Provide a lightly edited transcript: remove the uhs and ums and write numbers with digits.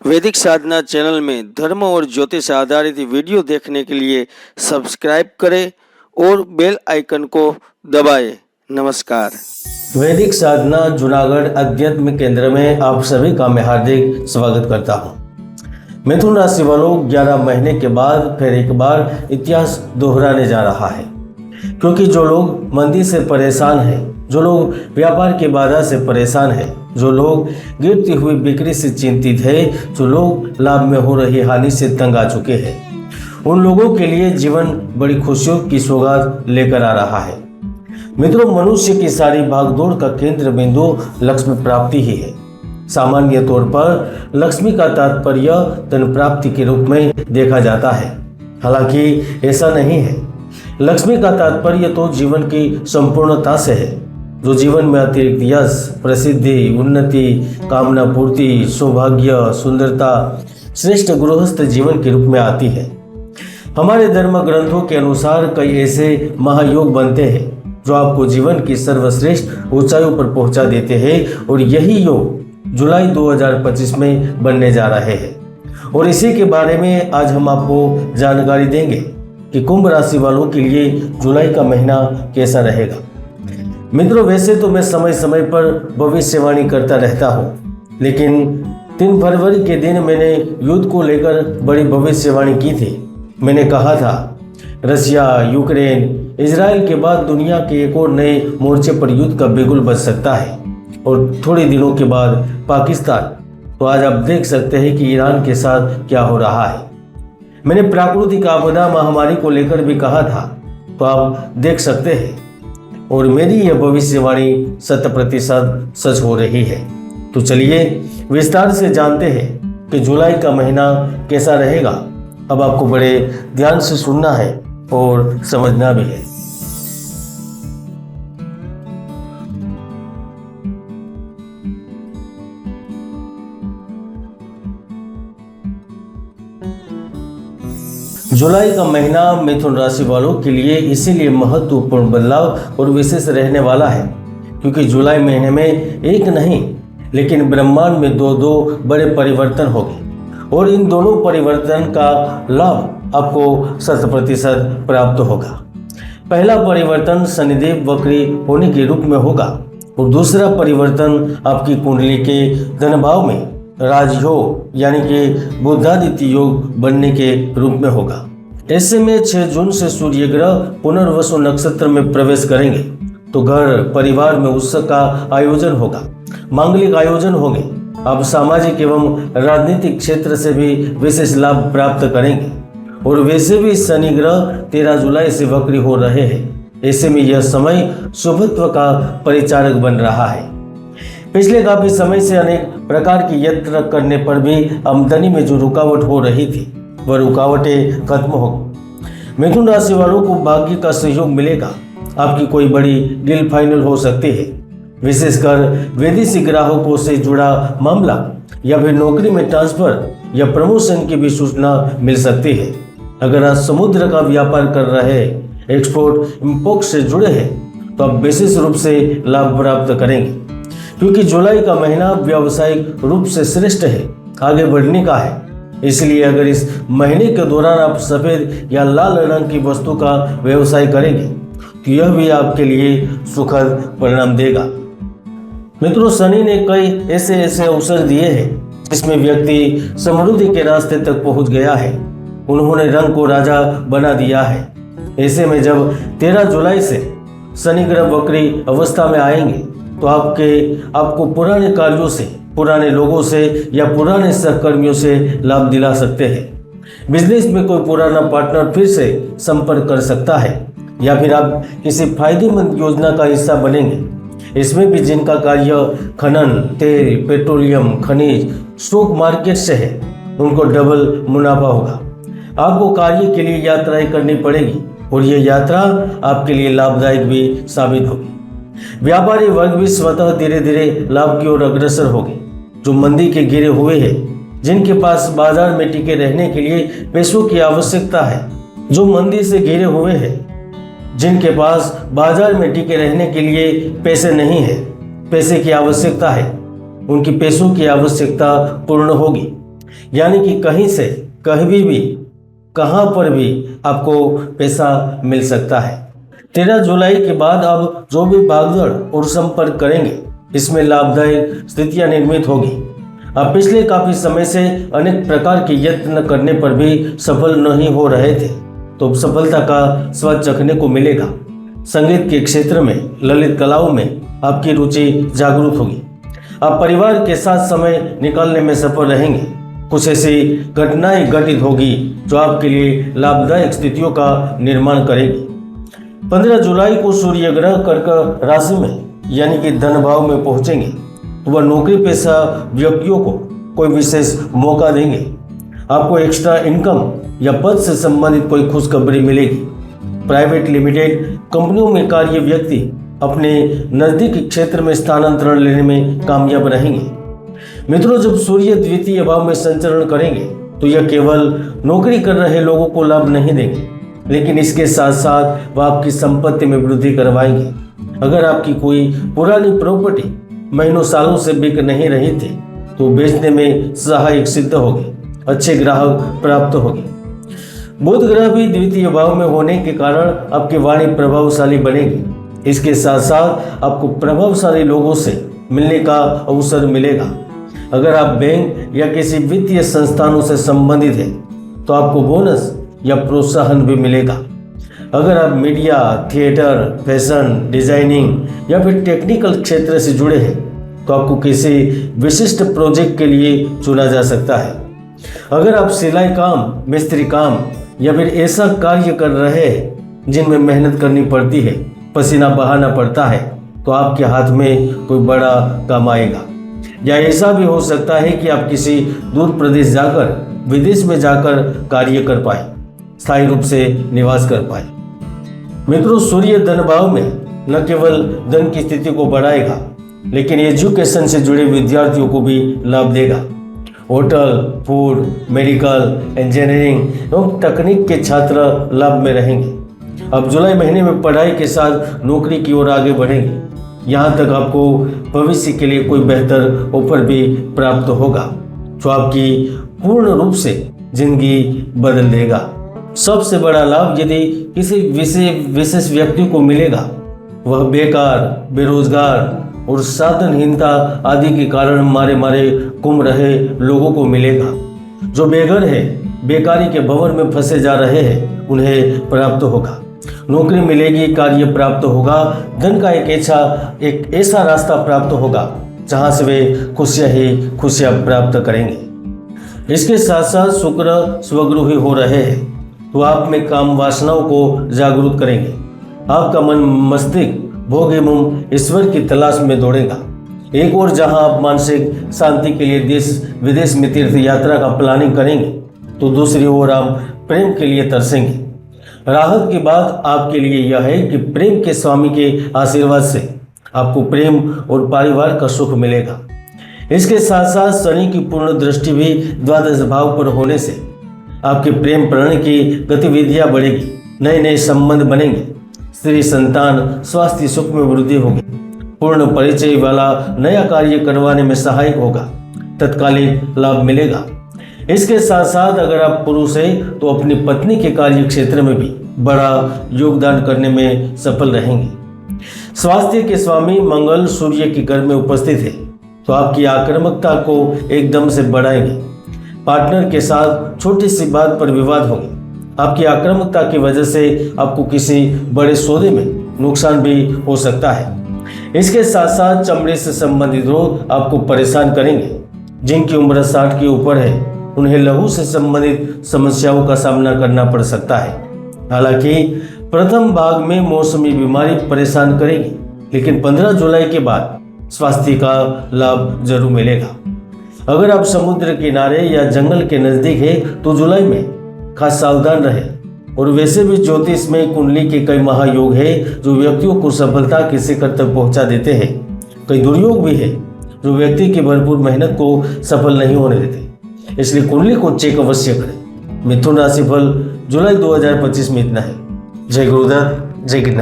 वैदिक साधना चैनल में धर्म और ज्योतिष आधारित वीडियो देखने के लिए सब्सक्राइब करें और बेल आइकन को दबाएं। नमस्कार। वैदिक साधना जूनागढ़ अध्यात्म केंद्र में आप सभी का मैं हार्दिक स्वागत करता हूं। मिथुन राशि वालों 11 महीने के बाद फिर एक बार इतिहास दोहराने जा रहा है, क्योंकि जो लोग मंदी से परेशान हैं, जो लोग व्यापार की बाधा से परेशान हैं, जो लोग गिरती हुई बिक्री से चिंतित हैं, जो लोग लाभ में हो रही हानि से तंग आ चुके हैं, उन लोगों के लिए जीवन बड़ी खुशियों की सौगात लेकर आ रहा है। मित्रों, मनुष्य की सारी भागदौड़ का केंद्र बिंदु लक्ष्मी प्राप्ति ही है। सामान्य तौर पर लक्ष्मी का तात्पर्य धन प्राप्ति के रूप में देखा जाता है, हालांकि ऐसा नहीं है। लक्ष्मी का तात्पर्य तो जीवन की संपूर्णता से है, जो जीवन में अतिरिक्त यश, प्रसिद्धि, उन्नति, कामना पूर्ति, सौभाग्य, सुंदरता, श्रेष्ठ गृहस्थ जीवन के रूप में आती है। हमारे धर्म ग्रंथों के अनुसार कई ऐसे महायोग बनते हैं जो आपको जीवन की सर्वश्रेष्ठ ऊंचाइयों पर पहुंचा देते हैं, और यही योग जुलाई 2025 में बनने जा रहे हैं। और इसी के बारे में आज हम आपको जानकारी देंगे कि कुंभ राशि वालों के लिए जुलाई का महीना कैसा रहेगा। मित्रों, वैसे तो मैं समय समय पर भविष्यवाणी करता रहता हूँ, लेकिन 3 फरवरी के दिन मैंने युद्ध को लेकर बड़ी भविष्यवाणी की थी। मैंने कहा था रशिया, यूक्रेन, इजराइल के बाद दुनिया के एक और नए मोर्चे पर युद्ध का बिगुल बज सकता है, और थोड़े दिनों के बाद पाकिस्तान। तो आज आप देख सकते हैं कि ईरान के साथ क्या हो रहा है। मैंने प्राकृतिक आपदा महामारी को लेकर भी कहा था, तो आप देख सकते हैं, और मेरी यह भविष्यवाणी 100% सच हो रही है। तो चलिए विस्तार से जानते हैं कि जुलाई का महीना कैसा रहेगा। अब आपको बड़े ध्यान से सुनना है और समझना भी है। जुलाई का महीना मिथुन राशि वालों के लिए इसीलिए महत्वपूर्ण बदलाव और विशेष रहने वाला है, क्योंकि जुलाई महीने में एक नहीं लेकिन ब्रह्मांड में दो बड़े परिवर्तन होंगे, और इन दोनों परिवर्तन का लाभ आपको 100% प्राप्त होगा। पहला परिवर्तन शनिदेव वक्री होने के रूप में होगा, और दूसरा परिवर्तन आपकी कुंडली के धन भाव में राजयोग यानी कि बुधादित्य योग बनने के रूप में होगा। ऐसे में 6 जून से सूर्य ग्रह पुनर्वसु नक्षत्र में प्रवेश करेंगे, तो घर परिवार में उत्सव का आयोजन होगा, मांगलिक आयोजन होंगे। आप सामाजिक एवं राजनीतिक क्षेत्र से भी विशेष लाभ प्राप्त करेंगे, और वैसे भी शनि ग्रह 13 जुलाई से वक्री हो रहे हैं। ऐसे में यह समय शुभत्व का परिचारक बन रहा है। पिछले काफी समय से अनेक प्रकार की यात्रा करने पर भी आमदनी में जो रुकावट हो रही थी, वह रुकावटें खत्म होगी। मिथुन राशि वालों को भाग्य का सहयोग मिलेगा। आपकी कोई बड़ी डील फाइनल हो सकती है, विशेषकर विदेशी ग्राहकों से जुड़ा मामला, या फिर नौकरी में ट्रांसफर या प्रमोशन की भी सूचना मिल सकती है। अगर आप समुद्र का व्यापार कर रहे हैं, एक्सपोर्ट इंपोर्ट से जुड़े हैं, तो आप विशेष रूप से लाभ प्राप्त करेंगे, क्योंकि जुलाई का महीना व्यावसायिक रूप से श्रेष्ठ है, आगे बढ़ने का है। इसलिए अगर इस महीने के दौरान आप सफेद या लाल रंग की वस्तु का व्यवसाय करेंगे, तो यह भी आपके लिए सुखद परिणाम देगा। मित्रों, शनि ने कई ऐसे अवसर दिए हैं जिसमें व्यक्ति समृद्धि के रास्ते तक पहुंच गया है। उन्होंने रंग को राजा बना दिया है। ऐसे में जब 13 जुलाई से शनि ग्रह वक्री अवस्था में आएंगे, तो आपको पुराने कार्यों से, पुराने लोगों से या पुराने सहकर्मियों से लाभ दिला सकते हैं। बिजनेस में कोई पुराना पार्टनर फिर से संपर्क कर सकता है, या फिर आप किसी फायदेमंद योजना का हिस्सा बनेंगे। इसमें भी जिनका कार्य खनन, तेल, पेट्रोलियम, खनिज, स्टॉक मार्केट से है, उनको डबल मुनाफा होगा। आपको कार्य के लिए यात्राएं करनी पड़ेगी, और यह यात्रा आपके लिए लाभदायक भी साबित होगी। व्यापारी वर्ग भी स्वतः धीरे धीरे लाभ की ओर अग्रसर होंगे। जो मंदी के घिरे हुए हैं, जिनके पास बाजार में टिके रहने के लिए पैसों की आवश्यकता है, जो मंदी से घिरे हुए हैं, जिनके पास बाजार में टिके रहने के लिए पैसे नहीं है, पैसे की आवश्यकता है, उनकी पैसों की आवश्यकता पूर्ण होगी। यानी कि कहीं से कहीं भी कहाँ पर भी आपको पैसा मिल सकता है। 13 जुलाई के बाद अब जो भी भागदौड़ और संपर्क करेंगे इसमें लाभदायक स्थितियां निर्मित होगी। अब पिछले काफी समय से अनेक प्रकार के यत्न करने पर भी सफल नहीं हो रहे थे, तो सफलता का स्वाद चखने को मिलेगा। संगीत के क्षेत्र में, ललित कलाओं में आपकी रुचि जागरूक होगी। आप परिवार के साथ समय निकालने में सफल रहेंगे। कुछ ऐसी घटनाएं घटित होगी जो आपके लिए लाभदायक स्थितियों का निर्माण करेगी। 15 जुलाई को सूर्य ग्रह कर्क राशि में यानी कि धन भाव में पहुंचेंगे, तो वह नौकरी पेशा व्यक्तियों को कोई विशेष मौका देंगे। आपको एक्स्ट्रा इनकम या पद से संबंधित कोई खुशखबरी मिलेगी। प्राइवेट लिमिटेड कंपनियों में कार्य व्यक्ति अपने नजदीकी क्षेत्र में स्थानांतरण लेने में कामयाब रहेंगे। मित्रों, जब सूर्य द्वितीय भाव में संचरण करेंगे तो यह केवल नौकरी कर रहे लोगों को लाभ नहीं देंगे, लेकिन इसके साथ साथ वह आपकी संपत्ति में वृद्धि करवाएंगे। अगर आपकी कोई पुरानी प्रॉपर्टी महीनों सालों से बिक नहीं रही थी तो बेचने में सहायक सिद्ध होगी। अच्छे ग्राहक प्राप्त होगी। बुध ग्रह भी द्वितीय भाव में होने के कारण आपकी वाणी प्रभावशाली बनेगी। इसके साथ साथ आपको प्रभावशाली लोगों से मिलने का अवसर मिलेगा। अगर आप बैंक या किसी वित्तीय संस्थानों से संबंधित हैं तो आपको बोनस या प्रोत्साहन भी मिलेगा। अगर आप मीडिया, थिएटर, फैशन, डिजाइनिंग या फिर टेक्निकल क्षेत्र से जुड़े हैं तो आपको किसी विशिष्ट प्रोजेक्ट के लिए चुना जा सकता है। अगर आप सिलाई काम, मिस्त्री काम या फिर ऐसा कार्य कर रहे हैं जिनमें मेहनत करनी पड़ती है, पसीना बहाना पड़ता है, तो आपके हाथ में कोई बड़ा काम आएगा। या ऐसा भी हो सकता है कि आप किसी दूर प्रदेश जाकर, विदेश में जाकर कार्य कर पाए, स्थायी रूप से निवास कर पाए। मित्रों, सूर्य धन भाव में न केवल धन की स्थिति को बढ़ाएगा, लेकिन एजुकेशन से जुड़े विद्यार्थियों को भी लाभ देगा। होटल, फूड, मेडिकल, इंजीनियरिंग एवं तकनीक के छात्र लाभ में रहेंगे। अब जुलाई महीने में पढ़ाई के साथ नौकरी की ओर आगे बढ़ेंगे। यहाँ तक आपको भविष्य के लिए कोई बेहतर ऑफर भी प्राप्त होगा जो आपकी पूर्ण रूप से जिंदगी बदल देगा। सबसे बड़ा लाभ यदि किसी विशेष व्यक्ति को मिलेगा, वह बेकार, बेरोजगार और साधनहीनता आदि के कारण मारे घूम रहे लोगों को मिलेगा। जो बेघर है, बेकारी के भंवर में फंसे जा रहे हैं, उन्हें प्राप्त होगा। नौकरी मिलेगी, कार्य प्राप्त होगा, धन का एक ऐसा रास्ता प्राप्त होगा जहां से वे खुशियां प्राप्त करेंगे। इसके साथ साथ शुक्र स्वगृही हो रहे हैं तो आप में काम वासनाओं को जागरूक करेंगे। आपका मन मस्तिष्क भोग एवं ईश्वर की तलाश में दौड़ेगा। एक और जहां आप मानसिक शांति के लिए देश विदेश में तीर्थ यात्रा का प्लानिंग करेंगे, तो दूसरी ओर आप प्रेम के लिए तरसेंगे। राहत की बात आपके लिए यह है कि प्रेम के स्वामी के आशीर्वाद से आपको प्रेम और परिवार का सुख मिलेगा। इसके साथ साथ शनि की पूर्ण दृष्टि भी द्वादश भाव पर होने से आपके प्रेम प्रण की गतिविधियां बढ़ेगी। नए नए संबंध बनेंगे। स्त्री संतान स्वास्थ्य सुख में वृद्धि होगी। पूर्ण परिचय वाला नया कार्य करवाने में सहायक होगा। तत्कालिक लाभ मिलेगा। इसके साथ साथ अगर आप पुरुष हैं तो अपनी पत्नी के कार्य क्षेत्र में भी बड़ा योगदान करने में सफल रहेंगे। स्वास्थ्य के स्वामी मंगल सूर्य के घर में उपस्थित है तो आपकी आक्रामकता को एकदम से बढ़ाएंगे। पार्टनर के साथ छोटी सी बात पर विवाद होगी। आपकी आक्रामकता की वजह से आपको किसी बड़े सौदे में नुकसान भी हो सकता है। इसके साथ साथ चमड़े से संबंधित रोग आपको परेशान करेंगे। जिनकी उम्र 60 के ऊपर है उन्हें लहू से संबंधित समस्याओं का सामना करना पड़ सकता है। हालांकि प्रथम भाग में मौसमी बीमारी परेशान करेगी, लेकिन 15 जुलाई के बाद स्वास्थ्य का लाभ जरूर मिलेगा। अगर आप समुद्र किनारे या जंगल के नजदीक है तो जुलाई में खास सावधान रहे। और वैसे भी ज्योतिष में कुंडली के कई महायोग है जो व्यक्तियों को सफलता के शिखर तक पहुंचा देते हैं। कई दुर्योग भी है जो व्यक्ति की भरपूर मेहनत को सफल नहीं होने देते। इसलिए कुंडली को चेक अवश्य करें। मिथुन राशि फल जुलाई 2025 में इतना है। जय गुरुदत्त, जय गिरनार।